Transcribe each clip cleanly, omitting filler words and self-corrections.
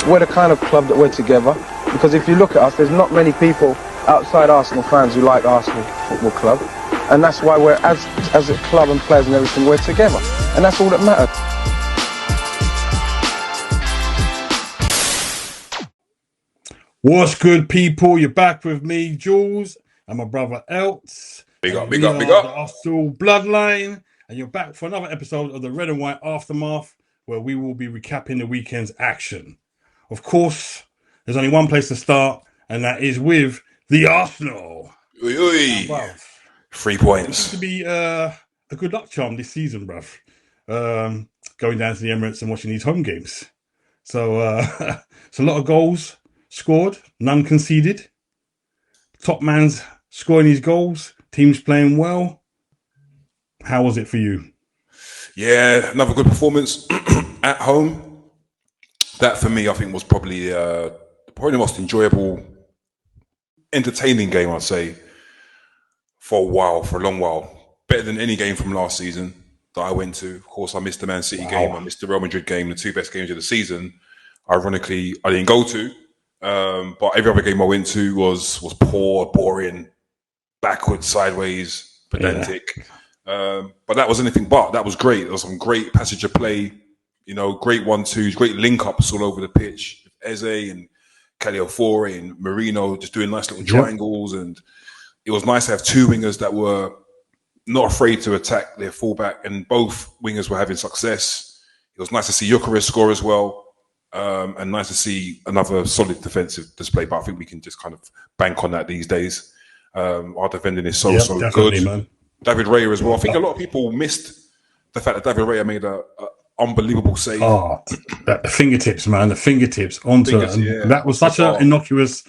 we're the kind of club that we're together. Because if you look at us, there's not many people outside Arsenal fans who like Arsenal Football Club. And that's why we're, as a club and players and everything, we're together. And that's all that matters. What's good, people? You're back with me, Julz, and my brother Elts. Big up. The Arsenal bloodline. And you're back for another episode of the Red and White Aftermath, where we will be recapping the weekend's action. Of course, there's only one place to start, and that is with the Arsenal. 3 points. It seems to be a good luck charm this season, bruv. Going down to the Emirates and watching these home games. So it's a lot of goals scored, none conceded. Top man's scoring his goals. Team's playing well. How was it for you? Yeah, another good performance at home. That for me, I think, was probably the most enjoyable, entertaining game, I'd say, for a long while. Better than any game from last season that I went to. Of course, I missed the Man City game, I missed the Real Madrid game, the two best games of the season. Ironically, I didn't go to. But every other game I went to was poor, boring, backwards, sideways, pedantic. But that was anything but. That was great. There was some great passage of play, great 1-2s, great link-ups all over the pitch. Eze and Cagliofore and Marino just doing nice little triangles. And it was nice to have two wingers that were not afraid to attack their fullback, and both wingers were having success. It was nice to see Gyökeres score as well. And nice to see another solid defensive display, but I think we can just kind of bank on that these days. Our defending is so good. Man. David Raya as well. I think a lot of people missed the fact that David Raya made an unbelievable save. Oh, the fingertips, man. The fingertips onto it. Yeah. That was such an innocuous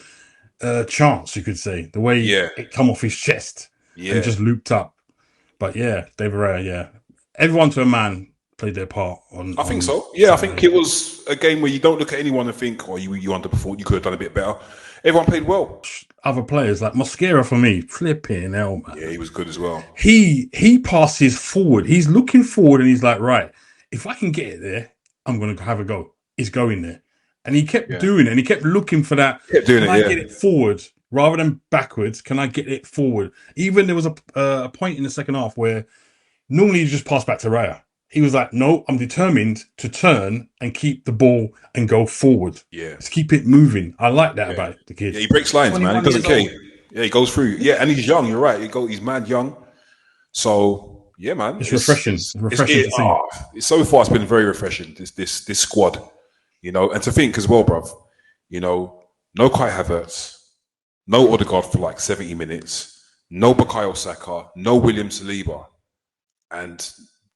chance, you could say. The way it come off his chest and just looped up. But yeah, David Raya, everyone to a man played their part on. I think so. Yeah, I think it was a game where you don't look at anyone and think, "Oh, you underperformed. You could have done a bit better." Everyone played well. Other players like Mosquera for me, flipping hell, man. Yeah, he was good as well. He passes forward. He's looking forward and he's like, right, if I can get it there, I'm going to have a go. He's going there, and he kept doing it. And he kept looking for that. Kept doing can I get it forward rather than backwards? Can I get it forward? Even there was a point in the second half where normally you just pass back to Raya. He was like, no, I'm determined to turn and keep the ball and go forward. Yeah. Let's keep it moving. I like that about the kid. Yeah, he breaks lines, man. He doesn't care. Yeah, he goes through. Yeah, and he's young. You're right. He's mad young. So, yeah, man. It's refreshing. It's refreshing to see. So far, it's been very refreshing, this squad. And to think as well, bruv, no Kai Havertz, no Odegaard for like 70 minutes, no Bukayo Saka, no William Saliba, and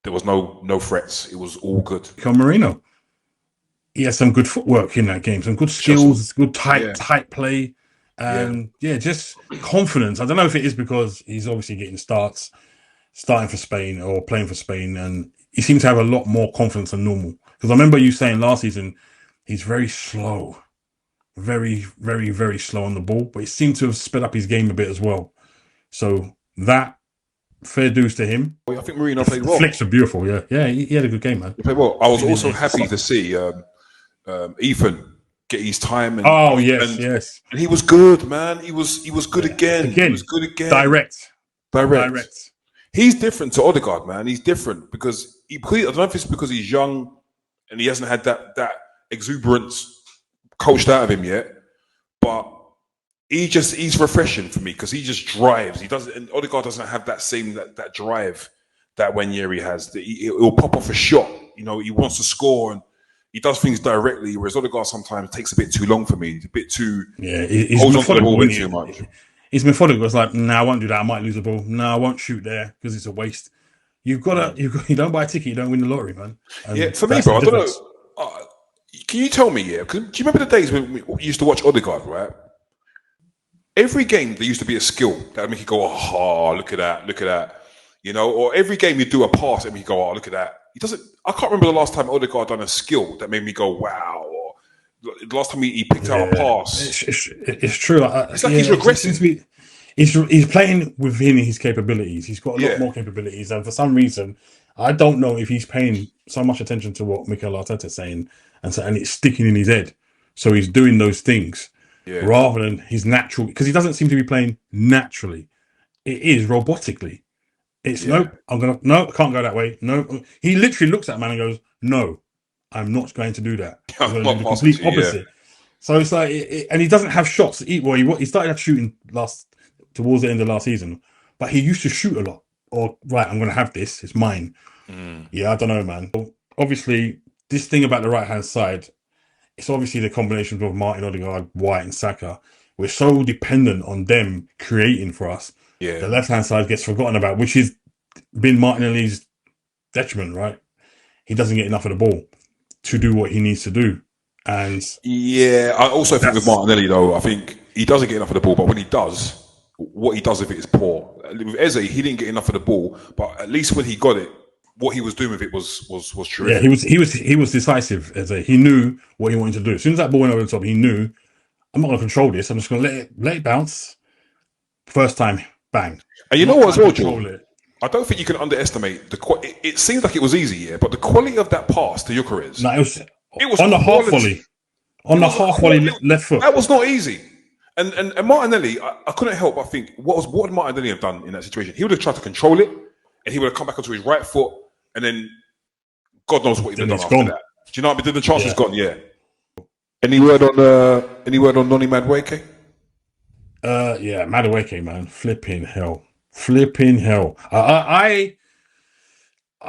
there was no threats. It was all good. Marino, he had some good footwork in that game, some good skills, good tight play, and just confidence. I don't know if it is because he's obviously getting starting for Spain or playing for Spain, and he seems to have a lot more confidence than normal. Because I remember you saying last season he's very slow, very, very, very slow on the ball, but he seemed to have sped up his game a bit as well. So that. Fair dues to him. I think Marino played well. Flicks are beautiful, yeah. He had a good game, man. He played well. I was also happy to see Ethan get his time. Yes. And he was good, man. He was good again. He was good again. Direct. He's different to Odegaard, man. He's different because I don't know if it's because he's young and he hasn't had that exuberance coached out of him yet, but he's refreshing for me because he just drives. And Odegaard doesn't have that same that drive that Wanyeri has. He'll pop off a shot. He wants to score and he does things directly. Whereas Odegaard sometimes takes a bit too long for me. He's a bit too. Yeah, he's methodical. Too much. He's methodical. It's like, I won't do that. I might lose the ball. I won't shoot there because it's a waste. You don't buy a ticket. You don't win the lottery, man. And for me, bro. I don't know. Can you tell me? Yeah, 'cause do you remember the days when we used to watch Odegaard, right? Every game, there used to be a skill that would make you go, oh, look at that. Or every game you do a pass and you go, oh, look at that. I can't remember the last time Odegaard done a skill that made me go, wow. Or the last time he picked out a pass. It's true. It's like he's regressing. He's playing within his capabilities. He's got a lot more capabilities. And for some reason, I don't know if he's paying so much attention to what Mikel Arteta is saying and it's sticking in his head. So he's doing those things Yeah. rather than his natural, because he doesn't seem to be playing naturally. It is robotically. It's no, I can't go that way. No, he literally looks at a man and goes, "No, I'm not going to do that. I'm going to do the complete opposite." So it's like, and he doesn't have shots. He started shooting towards the end of last season, but he used to shoot a lot. Or right, I'm going to have this. It's mine. Yeah, I don't know, man. Obviously, this thing about the right hand side, it's obviously the combination of Martin Odegaard, White, and Saka. We're so dependent on them creating for us. Yeah. The left hand side gets forgotten about, which has been Martinelli's detriment, right? He doesn't get enough of the ball to do what he needs to do. And yeah, I also think with Martinelli, though, I think he doesn't get enough of the ball, but when he does, what he does with it is poor. With Eze, he didn't get enough of the ball, but at least when he got it, what he was doing with it was true. Yeah, he was decisive. Eze, he knew what he wanted to do. As soon as that ball went over the top, he knew, I'm not going to control this. I'm just going to let it bounce. First time, bang. And you know what, as well, Joel? I don't think you can underestimate the quality. It seems like it was easy, yeah, but the quality of that pass to Gyökeres. No, it was on the half volley. On the half volley left foot. That was not easy. And Martinelli, I couldn't help but think, what would Martinelli have done in that situation? He would have tried to control it, and he would have come back onto his right foot, and then God knows what he would have done after that. Do you know what I mean? The chance is gone, yeah. Any word on Noni Madueke? Yeah, Madueke, man. Flipping hell. I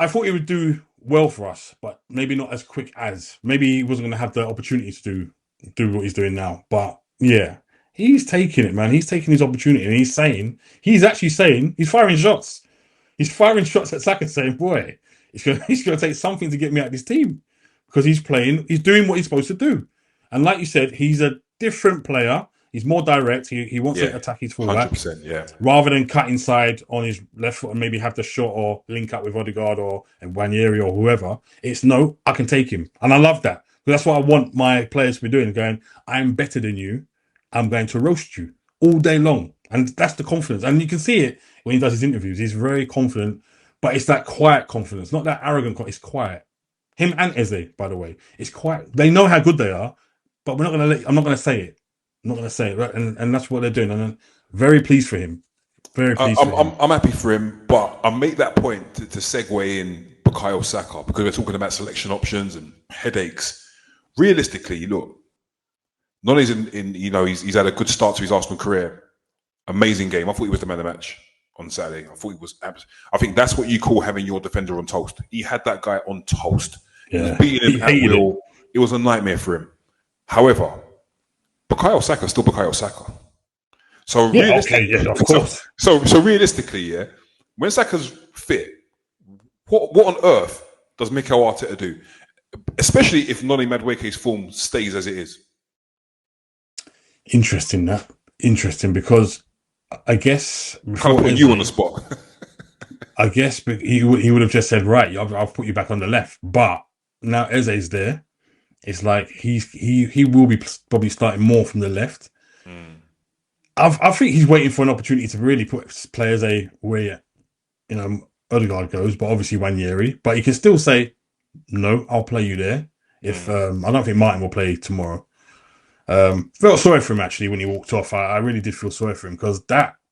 thought he would do well for us, but maybe not as quick as. Maybe he wasn't going to have the opportunity to do what he's doing now. But yeah, he's taking it, man. He's taking his opportunity, and he's actually saying he's firing shots. He's firing shots at Saka, saying, "Boy, he's going to take something to get me out of this team," because he's doing what he's supposed to do. And like you said, he's a different player. He's more direct. He wants to attack his fullback, 100%, rather than cut inside on his left foot and maybe have the shot or link up with Odegaard or Nwaneri or whoever. It's no, I can take him, and I love that, because that's what I want my players to be doing. Going, I'm better than you. I'm going to roast you all day long, and that's the confidence. And you can see it when he does his interviews. He's very confident, but it's that quiet confidence, not that arrogant. It's quiet. Him and Eze, by the way, it's quiet. They know how good they are, but I'm not going to say it. I'm not going to say it, right? And that's what they're doing. And I'm very pleased for him. Very pleased for him. I'm happy for him, but I make that point to segue in Bukayo Saka, because we're talking about selection options and headaches. Realistically, look, Noni's he's had a good start to his Arsenal career. Amazing game. I thought he was the man of the match on Saturday. I thought he was. I think that's what you call having your defender on toast. He had that guy on toast. Yeah. He was beating him at will. It was a nightmare for him. However, Bukayo Saka is still Bukayo Saka. So of course. So realistically, when Saka's fit, what on earth does Mikel Arteta do? Especially if Noni Madueke's form stays as it is. Interesting, because I guess kind of putting you on the spot. I guess he would have just said, right, I'll put you back on the left. But now Eze's there. It's like he will be probably starting more from the left. I think he's waiting for an opportunity to really play Eze where Odegaard goes, but obviously Nwaneri. But he can still say, no, I'll play you there. If I don't think Martin will play tomorrow. Felt sorry for him actually when he walked off. I really did feel sorry for him, because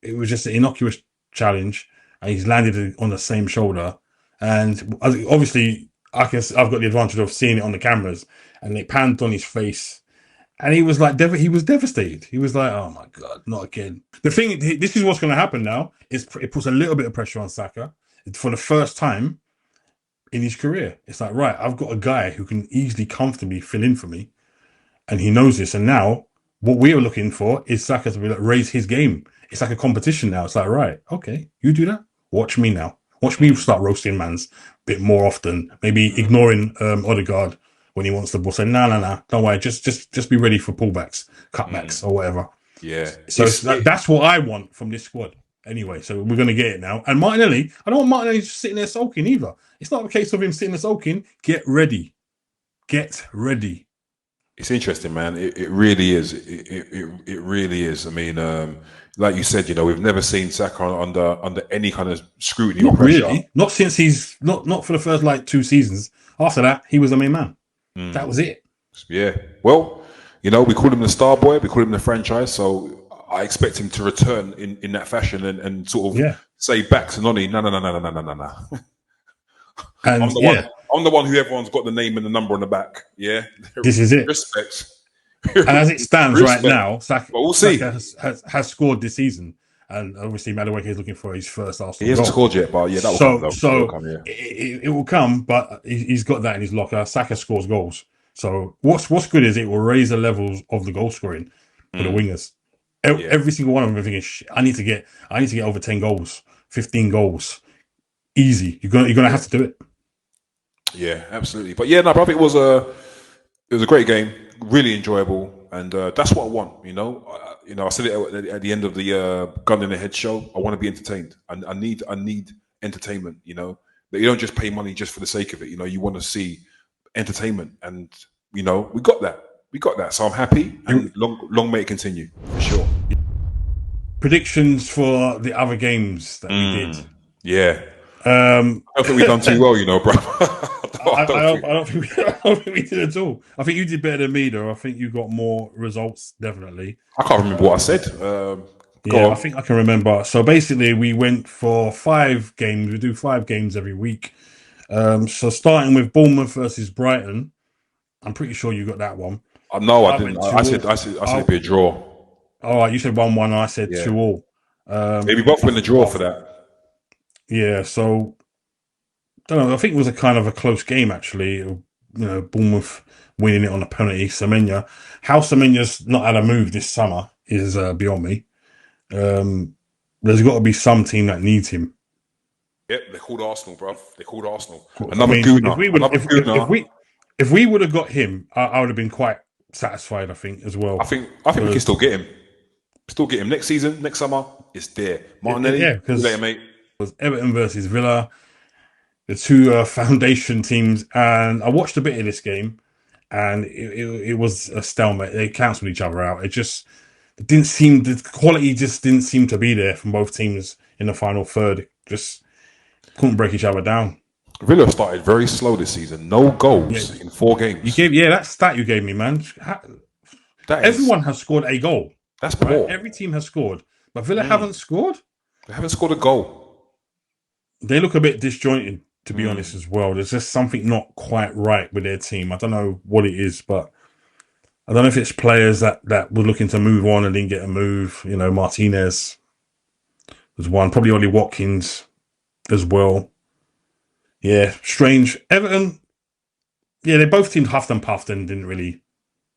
it was just an innocuous challenge, and he's landed on the same shoulder. And obviously, I've got the advantage of seeing it on the cameras, and it panned on his face, and he was like, he was devastated. He was like, oh my God, not again. The thing, this is what's going to happen now, is it puts a little bit of pressure on Saka for the first time in his career. It's like, right, I've got a guy who can easily, comfortably fill in for me, and he knows this. And now what we are looking for is Saka to be like, raise his game. It's like a competition now. It's like, right, okay, you do that. Watch me now. Watch me start roasting mans a bit more often. Maybe ignoring Odegaard when he wants the ball. Say, no, don't worry. Just be ready for pullbacks, cutbacks, or whatever. Yeah. So that's what I want from this squad. Anyway, so we're going to get it now. And Martinelli, I don't want Martinelli just sitting there sulking either. It's not a case of him sitting there sulking. Get ready. It's interesting, man. It really is. It really is. I mean, like you said, we've never seen Saka under any kind of scrutiny or pressure. Really. Not since he's not for the first 2 seasons. After that, he was the main man. That was it. Yeah. Well, You know, we call him the star boy, we call him the franchise. So I expect him to return in that fashion and sort of say back to Noni, no. And I'm the one who everyone's got the name and the number on the back. Yeah, this is it. Respect. And as it stands right now, Saka, we'll see. has scored this season, and obviously Madueke is looking for his first Arsenal. He hasn't scored yet, but that will come. It will come, but he's got that in his locker. Saka scores goals, so what's good is it will raise the levels of the goal scoring for the wingers. Every single one of them are thinking, I need to get over 10 goals, 15 goals, easy. You're gonna have to do it. Yeah, absolutely. But yeah, no, I think it was a great game, really enjoyable, and that's what I want. You know, I said it at the end of the Gun in the Head show. I want to be entertained. I need entertainment. You know, that you don't just pay money just for the sake of it. You know, you want to see entertainment, and you know, we got that. So I'm happy, and long may it continue for sure. Predictions for the other games that we did. Yeah. I don't think we've done too well, you know, bro. I don't think we did at all. I think you did better than me, though. I think you got more results, definitely. I can't remember what I said. I think I can remember. So basically, we went for 5 games. We do 5 games every week. So starting with Bournemouth versus Brighton, I'm pretty sure you got that one. No, I didn't. I said it'd be a draw. All right, you said 1-1, and I said 2-2. Maybe both win the draw for that. Yeah, so don't know. I think it was a kind of a close game, actually. You know, Bournemouth winning it on a penalty. How Semenya's not had a move this summer is beyond me. There's got to be some team that needs him. Yep, they're called Arsenal, bro. They're called Arsenal. If we would have got him, I would have been quite satisfied. I think as well. I think we can still get him. Still get him next season, next summer. It's there. Martinelli, because later, mate. It was Everton versus Villa, the 2 foundation teams, and I watched a bit of this game, and it was a stalemate. They cancelled each other out. The quality just didn't seem to be there from both teams in the final third. Just couldn't break each other down. Villa started very slow this season. No goals in 4 games. That stat you gave me, man. Everyone has scored a goal. That's poor. Right? Every team has scored, but Villa haven't scored. They haven't scored a goal. They look a bit disjointed, to be honest, as well. There's just something not quite right with their team. I don't know what it is, but I don't know if it's players that were looking to move on and didn't get a move. You know, Martinez was one. Probably Ollie Watkins as well. Yeah, strange. Everton, they both teams huffed and puffed and didn't really...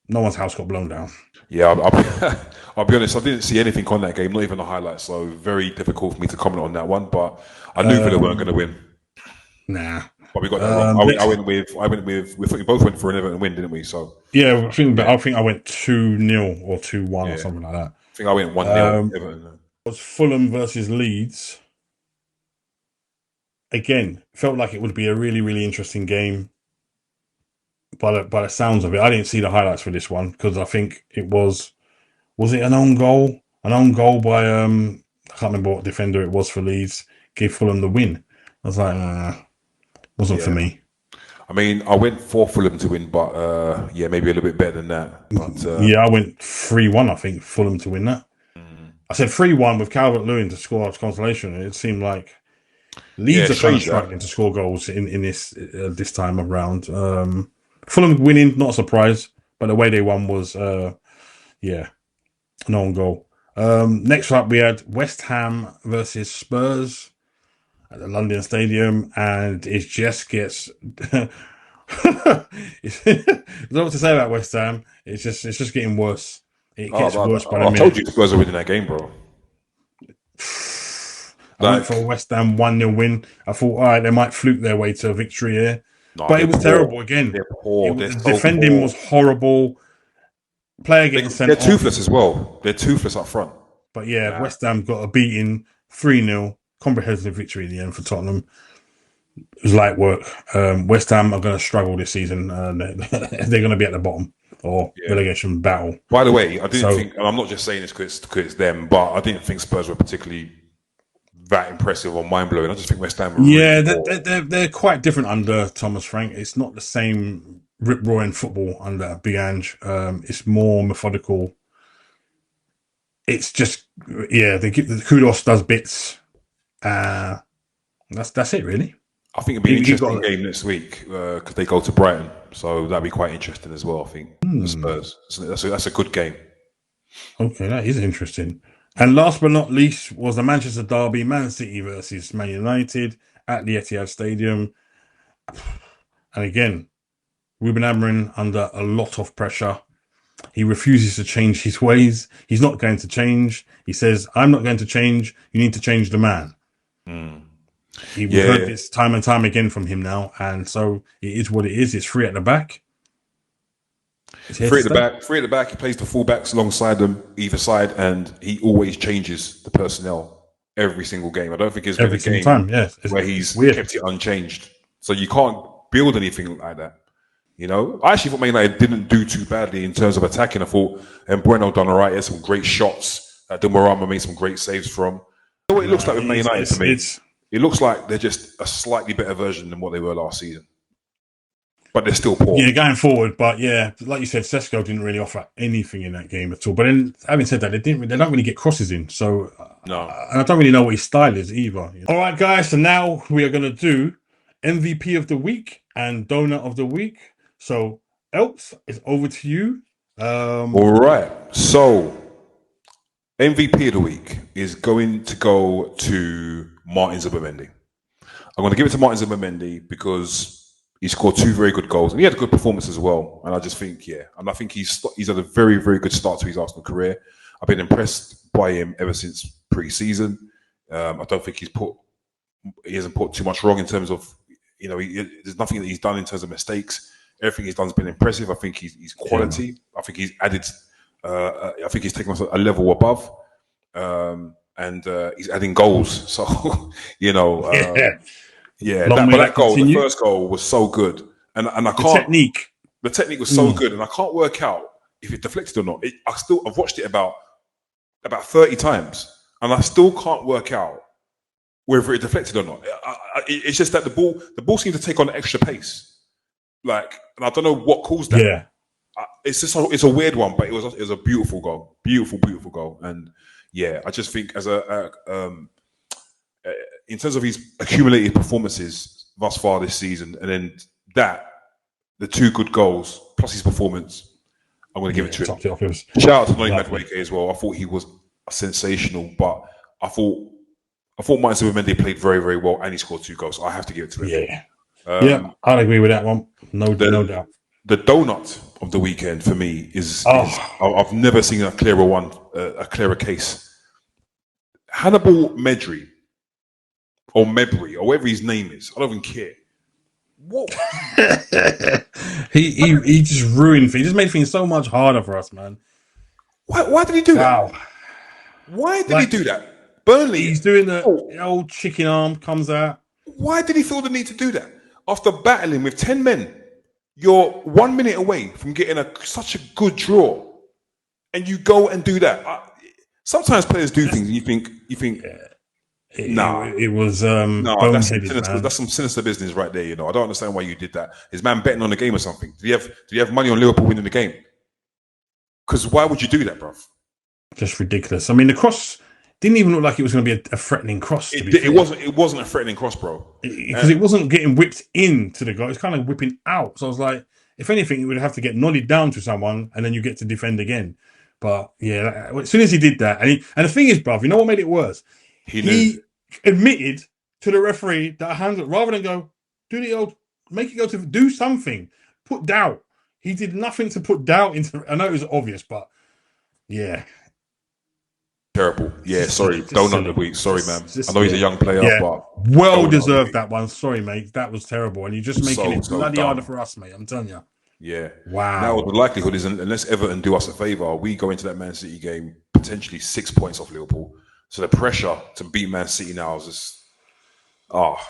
No one's house got blown down. Yeah, I'll be honest. I didn't see anything on that game, not even the highlights. So very difficult for me to comment on that one. But I knew Villa weren't going to win. Nah, but we got that wrong. I went with. We both went for an Everton win, didn't we? So yeah, I think I went 2-0 or 2-1 or something like that. I think I went 1-0. Everton. It was Fulham versus Leeds. Again, felt like it would be a really, really interesting game. By the sounds of it, I didn't see the highlights for this one because I think it was it an own goal? An own goal by I can't remember what defender it was for Leeds, gave Fulham the win. I was like, wasn't for me. I mean, I went for Fulham to win, but maybe a little bit better than that. But I went 3-1. I think Fulham to win that. I said 3-1 with Calvert-Lewin to score consolation. It seemed like Leeds are kind of struggling to score goals in this time around. Fulham winning, not a surprise, but the way they won was, no own goal. Next up, we had West Ham versus Spurs at the London Stadium, and it just gets... I don't know what to say about West Ham. It's just getting worse. It gets worse by the minute. I told you Spurs are winning that game, bro. I went for a West Ham 1-0 win. I thought, all right, they might fluke their way to a victory here. No, but it was terrible again. They're poor. Defending was horrible. Player getting sent off. They're toothless as well. They're toothless up front. But West Ham got a beating 3-0. Comprehensive victory in the end for Tottenham. It was light work. West Ham are going to struggle this season. They're going to be at the bottom or relegation battle. By the way, I didn't think, and I'm not just saying this because it's them, but I didn't think Spurs were particularly that impressive or mind blowing. I just think West Ham were really poor. They're quite different under Thomas Frank. It's not the same rip-roaring football under Big Ange. It's more methodical. It's just, they give the Kudos does bits. That's it, really. I think it'll be an interesting game next week because they go to Brighton, so that'll be quite interesting as well. I think the Spurs. That's a good game. Okay, that is interesting. And last but not least was the Manchester derby, Man City versus Man United at the Etihad Stadium. And again, Ruben Amorim under a lot of pressure. He refuses to change his ways. He's not going to change. He says, "I'm not going to change. You need to change the man." We've heard this time and time again from him now, and so it is what it is. It's three at the back. Three at the back. He plays the fullbacks alongside them, either side, and he always changes the personnel every single game. I don't think there's been a game where he's kept it unchanged. So you can't build anything like that. You know, I actually thought Man United didn't do too badly in terms of attacking. I thought Bueno done all right. He had some great shots that Dumorama made some great saves from. You know what it looks like with Man United to me? It looks like they're just a slightly better version than what they were last season. But they're still poor. Yeah, going forward. But yeah, like you said, Sesko didn't really offer anything in that game at all. But then, having said that, they don't really get crosses in. So, no. And I don't really know what his style is either. You know? All right, guys. So now we are going to do MVP of the week and donut of the week. So, Elts, it's over to you. All right. So, MVP of the week is going to go to Martin Zubimendi. I'm going to give it to Martin Zubimendi because he scored 2 very good goals and he had a good performance as well. And I just think, and I think he's had a very, very good start to his Arsenal career. I've been impressed by him ever since pre-season. I don't think he hasn't put too much wrong in terms of, there's nothing that he's done in terms of mistakes. Everything he's done has been impressive. I think he's quality. Yeah. I think he's added. I think he's taken us a level above, and he's adding goals. So that goal, the first goal was so good, and I can't. The technique was so good, and I can't work out if it deflected or not. I've watched it about 30 times, and I still can't work out whether it deflected or not. It's just that the ball seemed to take on extra pace. And I don't know what caused that. Yeah, it's a weird one, but it was a beautiful goal, beautiful goal. And I just think as in terms of his accumulated performances thus far this season, and then the 2 good goals plus his performance, I'm going to give it to him. Shout out to Noni Madueke as well. I thought he was sensational, but I thought Martin Zubimendi played very, very well, and he scored 2 goals. So I have to give it to him. I'd agree with that one. No doubt. The donut of the weekend for me is I've never seen a clearer case. Hannibal Medri or Mebry or whatever his name is, I don't even care. What? he just ruined things. He just made things so much harder for us, man. Why did he do that? Why did he do that? Burnley. He's doing the old chicken arm comes out. Why did he feel the need to do that? After battling with 10 men, you're 1 minute away from getting such a good draw, and you go and do that. Sometimes players do things, and you think, it was that's some sinister business right there. I don't understand why you did that. Is man betting on the game or something? Do you have money on Liverpool winning the game? Because why would you do that, bruv? Just ridiculous. I mean, the cross didn't even look like it was going to be a threatening cross. It wasn't a threatening cross, bro. Because it wasn't getting whipped into the guy. It's kind of whipping out. So I was like, if anything, you would have to get nodded down to someone, and then you get to defend again. But as soon as he did that, and the thing is, bruv, you know what made it worse? He admitted to the referee that rather than go do the old, make it go to do something, put doubt. He did nothing to put doubt into. I know it was obvious, but terrible. Sorry. Donut of the week. Sorry, man. I know he's a young player, but well deserved that one. Sorry, mate. That was terrible, and you're just making it bloody harder for us, mate. I'm telling you. Yeah. Wow. Now the likelihood is, unless Everton do us a favour, we go into that Man City game potentially 6 points off Liverpool. So the pressure to beat Man City now is just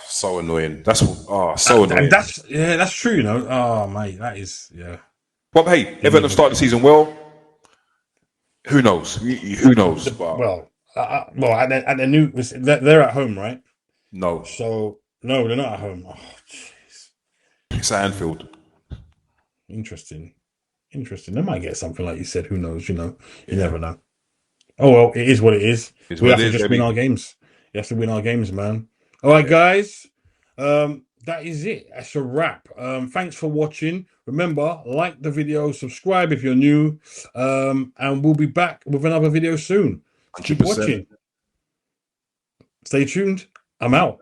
so annoying. That's so annoying. That's true. Mate, that is But hey, Everton have started the season well. Who knows? Who knows? At the new, they're at home, right? No. So no, they're not at home. Oh, jeez. It's at Anfield. Interesting. They might get something like you said. Who knows? You never know. Oh well, it is what it is. We have to just win our games. You have to win our games, man. All right, guys. That is it. That's a wrap. Thanks for watching. Remember, like the video, subscribe if you're new, and we'll be back with another video soon. Keep watching. Stay tuned. I'm out.